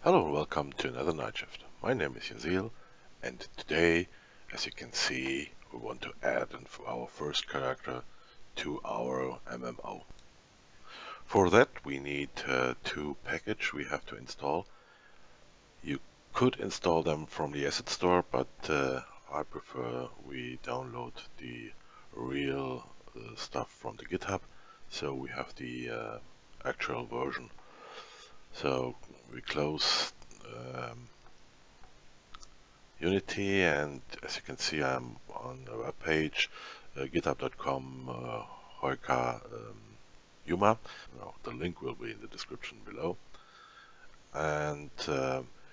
Hello and welcome to another night shift. My name is Yazil, and today, as you can see, we want to add our first character to our MMO. For that we need two packages we have to install. You could install them from the asset store, but I prefer we download the real stuff from the GitHub, so we have the actual version. So we close Unity, and as you can see, I'm on the web page github.com BuildChar Yuma. Now, the link will be in the description below, and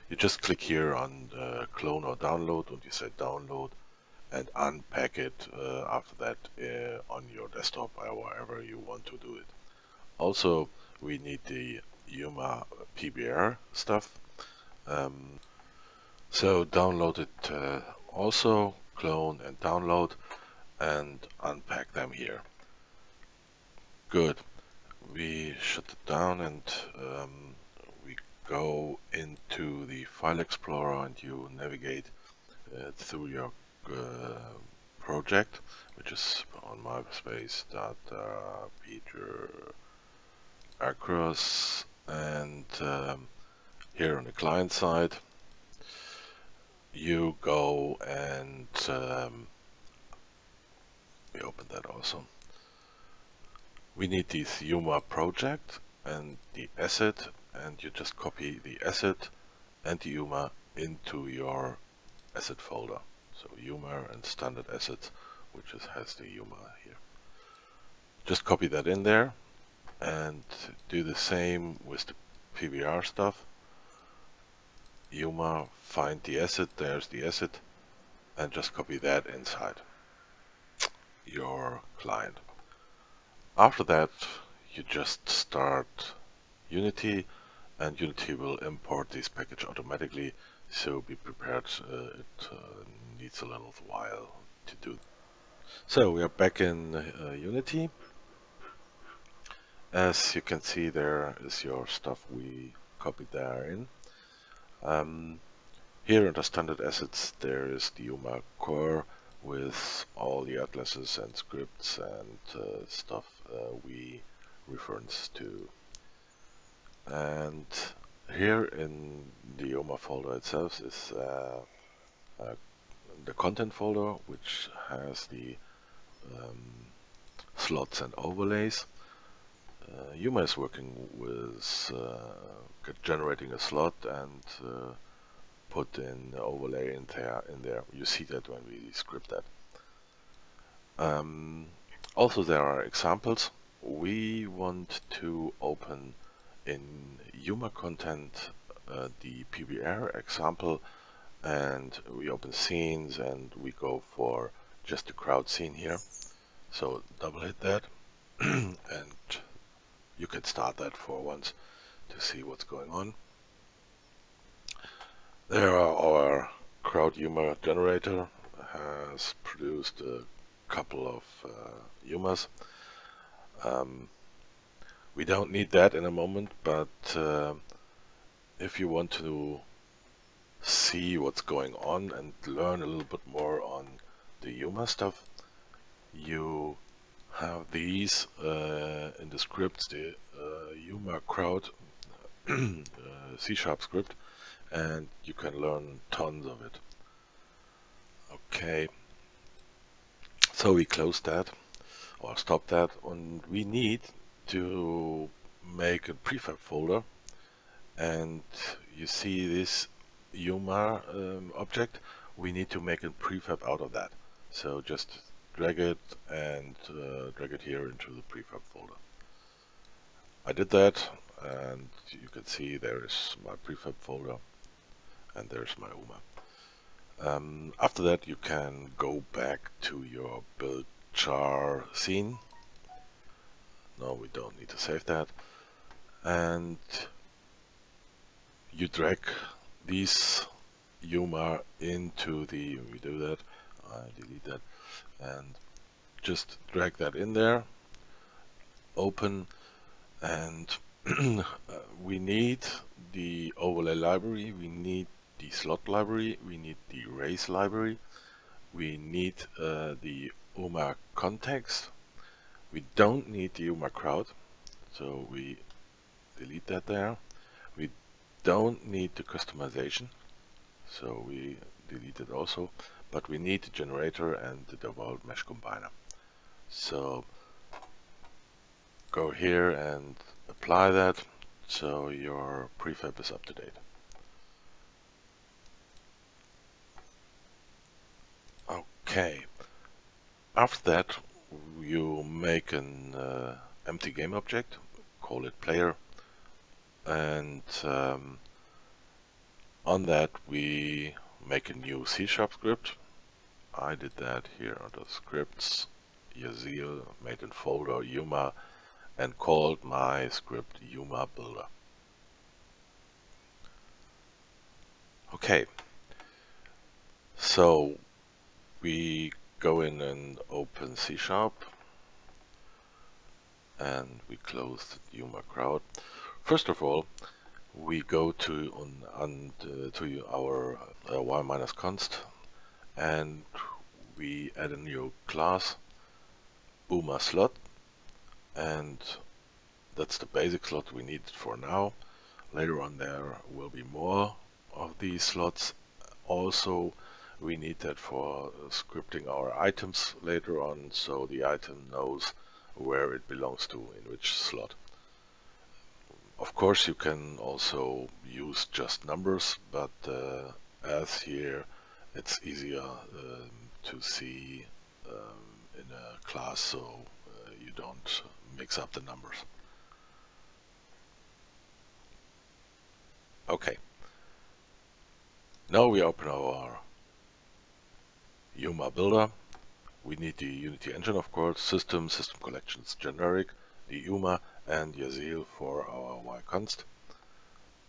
you just click here on clone or download, and you say download and unpack it after that on your desktop or wherever you want to do it. Also, we need the Yuma PBR stuff. So download it also, clone and download, and unpack them here. Good. We shut it down and we go into the file explorer, and you navigate through your project, which is on my space Peter Across, and here on the client side you go and we open that also. We need this Yuma project and the asset, and you just copy the asset and the Yuma into your asset folder. So Yuma and standard assets, which has the Yuma here. Just copy that in there and do the same with the PBR stuff. Yuma, find the asset, there's the asset, and just copy that inside your client. After that, you just start Unity, and Unity will import this package automatically, so be prepared, it needs a little while to do. So we are back in Unity. As you can see, there is your stuff we copied there in. Here under standard assets there is the Yuma core with all the atlases and scripts and stuff we reference to. And here in the Yuma folder itself is the content folder, which has the slots and overlays. Yuma is working with generating a slot and put in the overlay in there. You see that when we script that. Also, there are examples. We want to open in Yuma content the PBR example, and we open scenes, and we go for just the crowd scene here. So double hit that and you can start that for once to see what's going on. There are our crowd Yuma generator, has produced a couple of Yumas. We don't need that in a moment, but if you want to see what's going on and learn a little bit more on the Yuma stuff, you have these in the scripts, the Yuma crowd C# script, and you can learn tons of it. Okay, so we close that or stop that, and we need to make a prefab folder, and you see this Yuma object, we need to make a prefab out of that. So just drag it and drag it here into the prefab folder. I did that, and you can see there is my prefab folder and there's my Yuma. After that you can go back to your BuildChar scene. No, we don't need to save that. And you drag these Yuma into the, we do that, I delete that, and just drag that in there. open, and we need the overlay library, we need the slot library, we need the race library, we need the UMA context. We don't need the UMA crowd, so we delete that there. We don't need the customization, so we delete it also, but we need the generator and the default mesh combiner. So go here and apply that so your prefab is up to date. Okay, after that you make an empty game object, call it player, and on that we make a new C# script. I did that here under scripts, Yazil, made a folder Yuma, and called my script Yuma Builder. Okay, so we go in and open C# and we close the Yuma crowd. First of all, we go to our y-const and we add a new class, UMA slot, and that's the basic slot we need for now. Later on there will be more of these slots. Also, we need that for scripting our items later on, so the item knows where it belongs to, in which slot. Of course, you can also use just numbers, but as here it's easier to see in a class, so you don't mix up the numbers. Okay, now we open our Yuma builder. We need the Unity engine, of course, system collections generic, the Yuma, and Yazil for our y-const.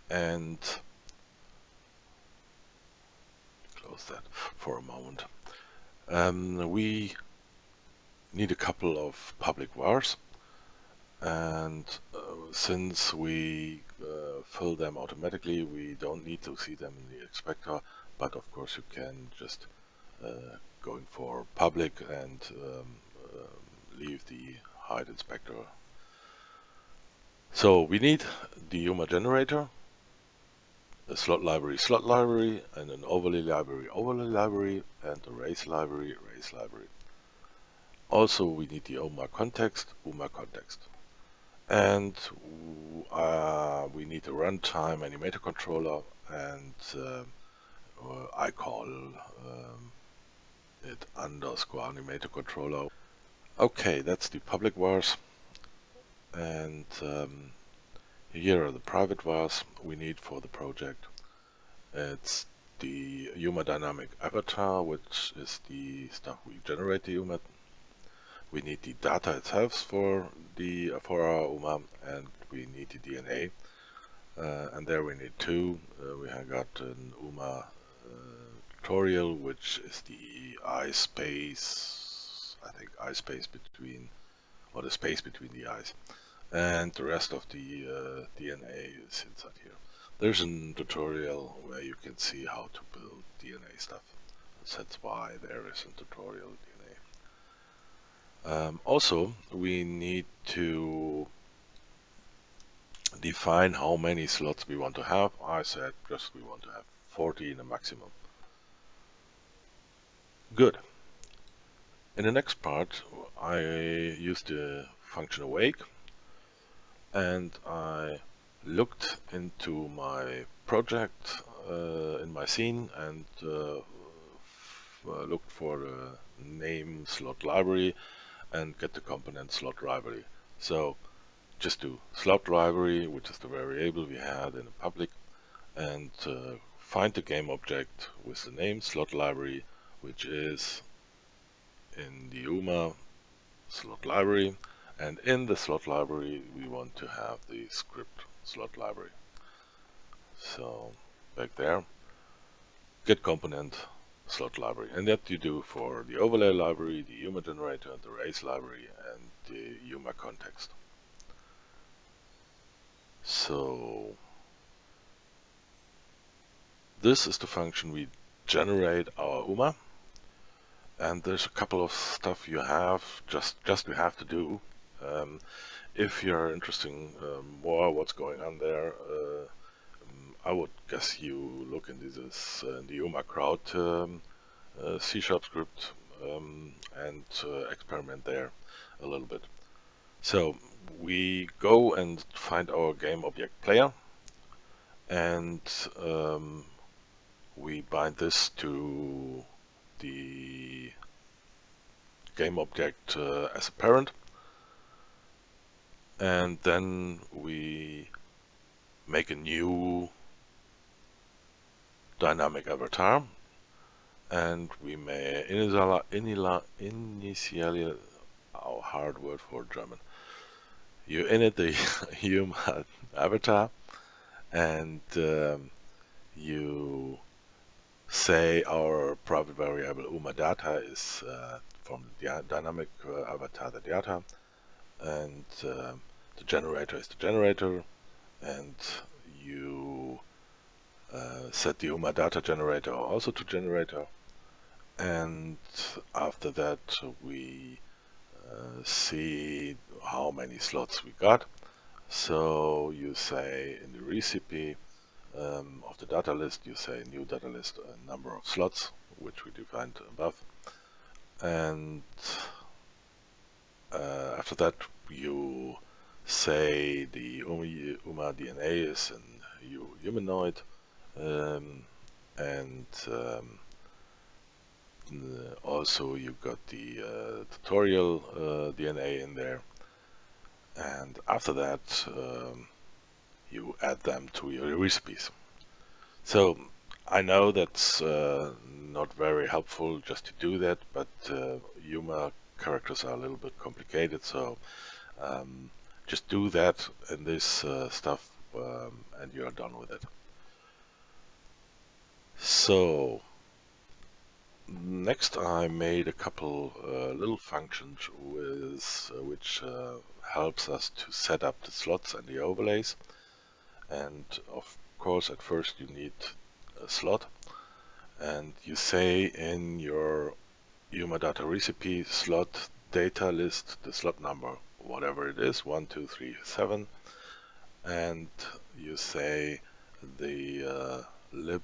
And close that for a moment. We need a couple of public vars, and since we fill them automatically, we don't need to see them in the inspector, but of course you can just going for public and leave the hide inspector. So we need the Yuma generator, a slot library, and an overlay library, and a race library. Also we need the UMA context. And we need a runtime animator controller, and I call it _animator controller. Okay, that's the public vars, and here are the private vars we need for the project. It's the Yuma dynamic avatar, which is the stuff we generate the Yuma. We need the data itself for our UMA, and we need the DNA. And there we need two. We have got an UMA tutorial, which is the eye space, I think eye space between, or the space between the eyes. And the rest of the DNA is inside here. There's a tutorial where you can see how to build DNA stuff. That's why there is a tutorial DNA. Also, we need to define how many slots we want to have. I said just we want to have 40 in a maximum. Good. In the next part, I used the function awake, and I looked into my project in my scene and looked for the name slot library and get the component slot library. So just do slot library, which is the variable we had in the public, and find the game object with the name slot library, which is in the UMA slot library, and in the slot library we want to have the script slot library. So back there, get component slot library, and that you do for the overlay library, the UMA generator, the race library, and the UMA context. So this is the function we generate our UMA, and there's a couple of stuff you have you have to do. If you're interested in more what's going on there, I would guess you look into this the UMA crowd C# script and experiment there a little bit. So we go and find our game object player, and we bind this to the game object as a parent, and then we make a new dynamic avatar, and we may initially our hard word for German. You init the human avatar, and you say our private variable UMA data is from the dynamic avatar the data, and the generator is the generator, and you set the UMA data generator also to generator, and after that we see how many slots we got. So you say in the recipe of the data list, you say new data list number of slots, which we defined above, and after that you say the UMA DNA is a humanoid, and also you got the tutorial DNA in there, and after that you add them to your recipes. So I know that's not very helpful just to do that, but UMA characters are a little bit complicated, so just do that in this stuff and you are done with it. So next I made a couple little functions which helps us to set up the slots and the overlays. And of course at first you need a slot, and you say in your UMA data recipe slot data list the slot number, whatever it is, 1, 2, 3, 7, and you say the lib,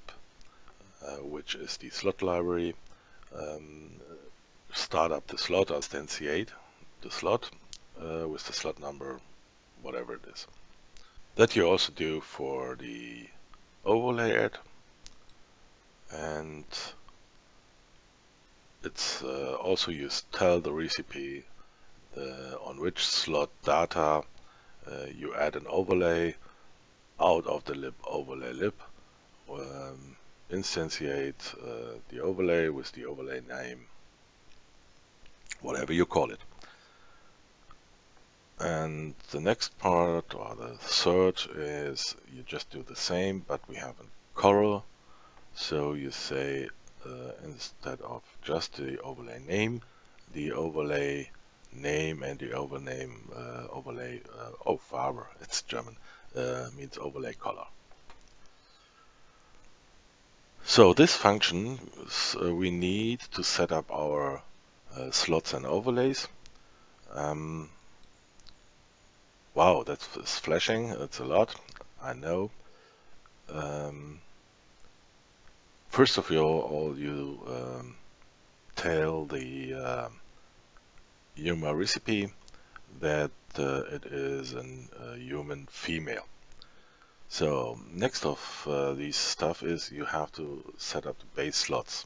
which is the slot library, start up the slot, instantiate the slot with the slot number, whatever it is. That you also do for the overlay add, and it's also you tell the recipe on which slot data you add an overlay out of the lib overlay lib, instantiate the overlay with the overlay name, whatever you call it. And the next part, or the third, is you just do the same, but we have a color. So you say instead of just the overlay name, the overlay name and the overlay Farbe, it's German, means overlay color. So this function we need to set up our slots and overlays. Wow, that's flashing, that's a lot, I know. First of all, you tell the UMA recipe that it is a human female. So next of these stuff is you have to set up the base slots.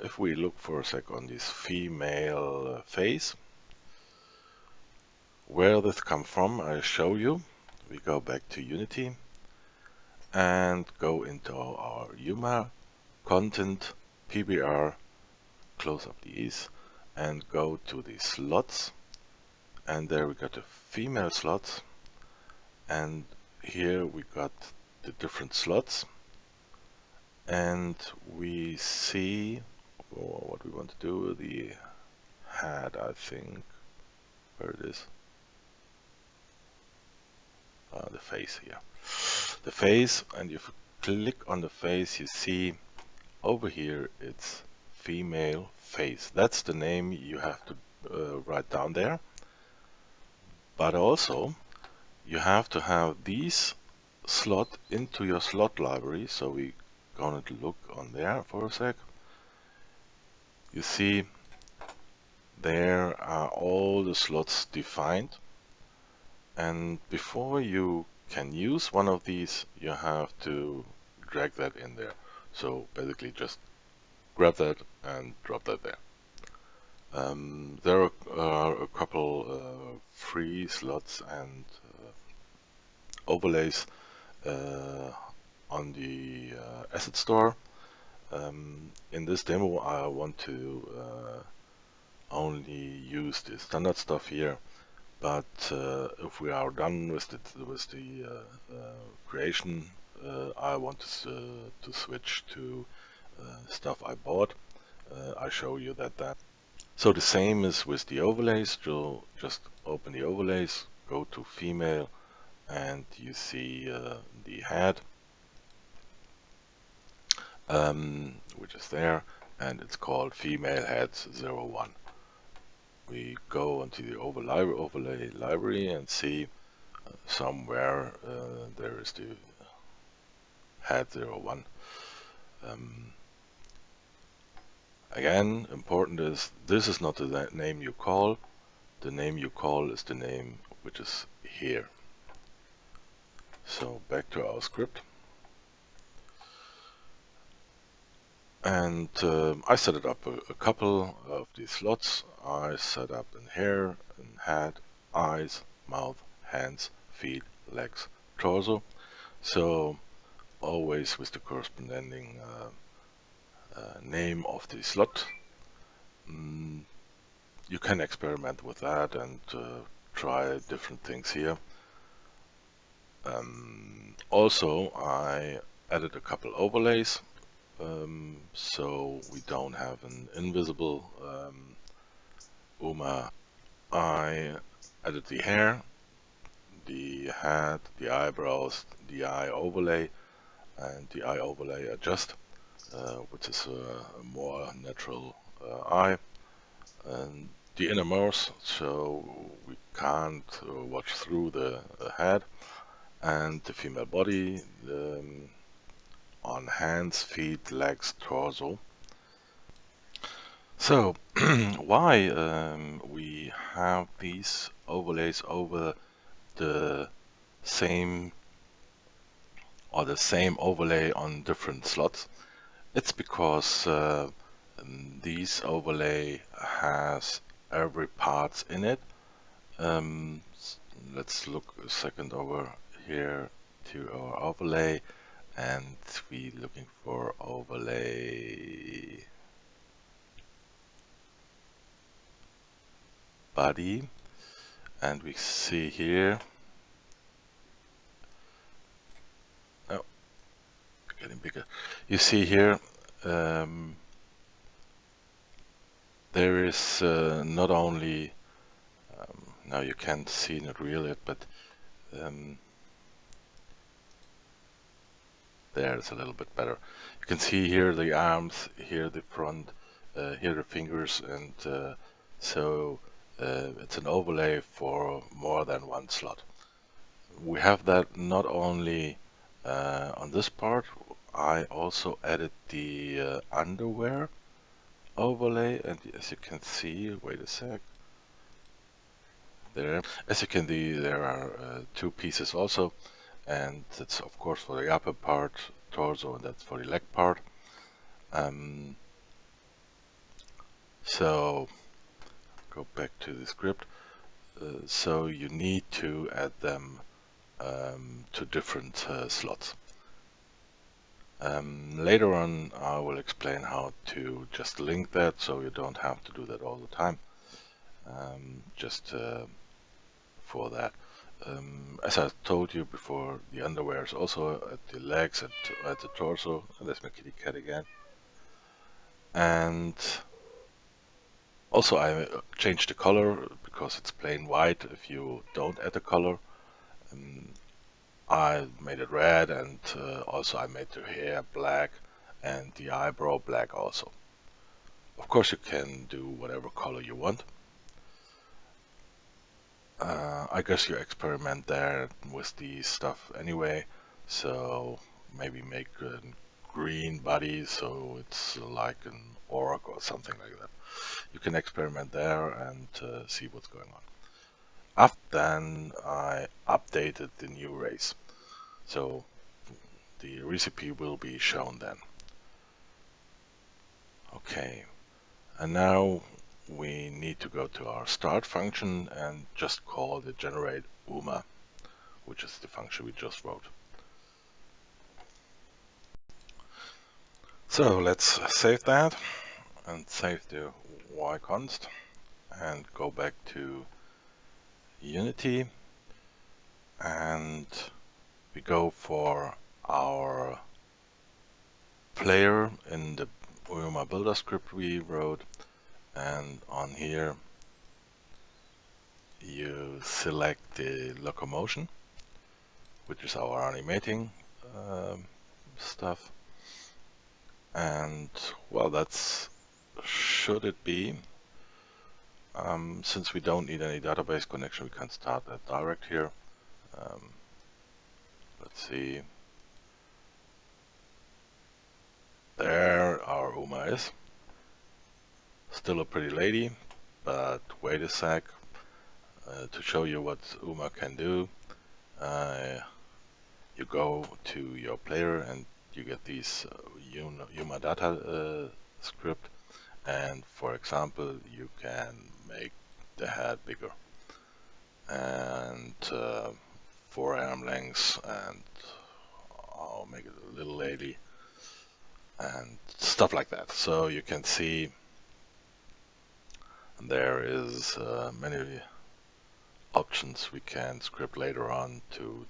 If we look for a sec on this female face, where this comes from, I show you. We go back to Unity and go into our UMA content PBR, close up these, and go to the slots, and there we got the female slots, and here we got the different slots, and we see what we want to do. The head, I think, where it is. the face here. The face, and if you click on the face, you see over here it's female face. That's the name you have to write down there. But also you have to have these slot into your slot library. So we're going to look on there for a sec. You see there are all the slots defined, and before you can use one of these you have to drag that in there. So basically just grab that and drop that there. There are a couple free slots and overlays on the asset store. In this demo I want to only use the standard stuff here, but if we are done with the creation, I want to switch to stuff I bought. I show you that. So the same is with the overlays. So just open the overlays, go to female, and you see the head, which is there, and it's called female heads 01. We go into the overlay library and see somewhere there is the head 01. Again, important is this is not the name you call. The name you call is the name which is here. So back to our script. And I set it up a couple of these slots. I set up in hair, in head, eyes, mouth, hands, feet, legs, torso. So always with the corresponding name of the slot. You can experiment with that and try different things here. Also, I added a couple overlays, so we don't have an invisible UMA. I added the hair, the head, the eyebrows, the eye overlay, and the eye overlay adjust, which is a more natural eye, and the innermost, so we can't watch through the head, and the female body on hands, feet, legs, torso. So why we have these overlays over the same overlay on different slots? It's because these overlay has every parts in it. Let's look a second over here to our overlay, and we looking for overlay body, and we see here, oh, getting bigger. You see here there is not only now you can't see not really, but there it's a little bit better. You can see here the arms, here the front, here the fingers, and so it's an overlay for more than one slot. We have that not only on this part. I also added the underwear overlay, and as you can see, wait a sec, there, as you can see, there are two pieces also, and that's of course for the upper part, torso, and that's for the leg part. So go back to the script. So you need to add them to different slots. Later on I will explain how to just link that, so you don't have to do that all the time. Just for that. As I told you before, the underwear is also at the legs and at the torso. Let's make kitty cat again. And also I changed the color because it's plain white if you don't add a color. I made it red, and also I made the hair black and the eyebrow black also. Of course you can do whatever color you want. I guess you experiment there with the stuff anyway, so maybe make a green body so it's like an orc or something like that. You can experiment there and see what's going on. After then I updated the new race, so the recipe will be shown then. Okay, and now we need to go to our start function and just call the generate UMA, which is the function we just wrote. So let's save that and save the y_const and go back to Unity, and we go for our player in the UMA builder script we wrote, and on here you select the locomotion, which is our animating stuff, and well, that's should it be. Since we don't need any database connection, we can start that direct here. Let's see. There our UMA is. Still a pretty lady, but wait a sec. To show you what UMA can do, you go to your player and you get these UMA data script, and for example you can make the head bigger and forearm lengths, and I'll make it a little lady and stuff like that. So you can see there is many options we can script later on to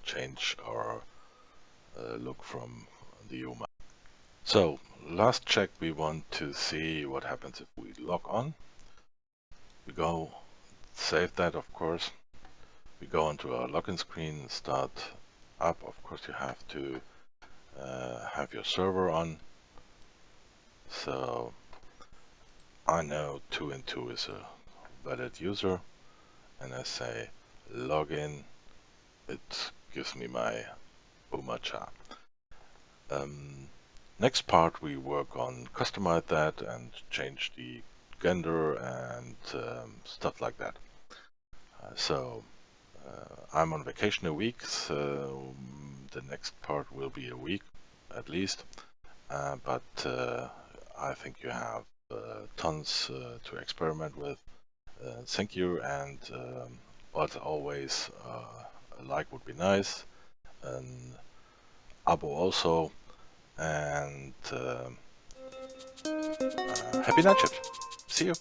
change our look from the UMA. So last check, we want to see what happens if we log on. We go save that, of course. We go onto our login screen, start up. Of course you have to have your server on. So I know 2 is a valid user, and I say login. It gives me my BuildChar. Next part, we work on customize that and change the gender and stuff like that. I'm on vacation a week, so the next part will be a week at least. But I think you have tons to experiment with. Thank you, and as always, a like would be nice, an abo also, and happy night shift. See you.